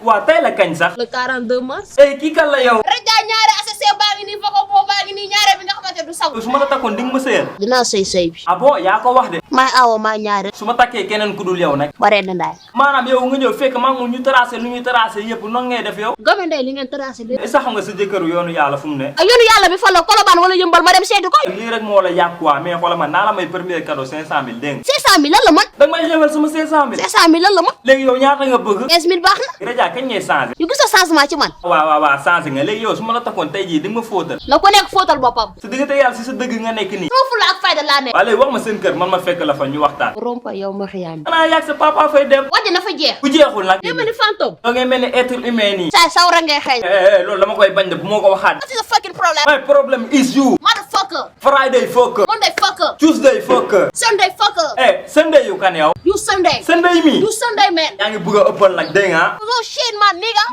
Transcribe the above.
waa tey la kañ sax. le 42 mars. kii kan la yow. Radia ñaare associé baa ngi nii foko boo baa ngi nii ñaare bi nga xamante du saw. su ma la takkoon di nga ma sëyal. dinaa sëy bi. ah bon yaa ko wax de. maa awo maa ñaare. su ma takkee keneen ku dul yow nag. baree na ndaay. maanaam yow nga ñëw fekk maa ngi ñu tracé lu ñuy tracé yëpp noonu ngay def yow. Gome ndey li ngeen tracé lépp. sax xam nga sa jëkkëru yoonu yàlla fu mu ne. yoonu yàlla bi fa la Colobane wala yëmbal ma dem seeti ko. lii rek moo la yàq quoi mais xoolal man naa la may premier cadeau 500000 dégg nga. 500000 lan la man. da nga may xewal sama 500000. 500000 lan la man. léegi yow ñaata nga bëgg. 15000 baax na. Radia kañ ngay changé. yu gis sa changement ci man. waaw changé nga léegi yow su ma la takkoon tey jii di nga ma fóotal. na ko nekk fóotal boppam. su diggante yàlla si sa dëgg nga nekk nii. foofu la ak fayda laa ne. waaw léegi wax ma seen kër man ma fekk la fa ñu waxtaan. rompa yow ma xiyaam. xanaa yàgg sa papa fay dem. wàcc na fa jeex. bu jeexul nag. ngay mel ni fantôme. da ngay mel ni être humain nii. saa sawra ngay xëy. loolu dama koy bañ de bu moo ko waxaat. what is the fucking problem. my problem is you. motherfucker. Friday fucker. Monday fucker. Tuesday fucker. Sunday fucker. Sunday yu kan yow. You Sunday. Sunday mi. You Sunday man. yaa ngi bëgg a ëppal nag dégg nga. Oh shit man nigga.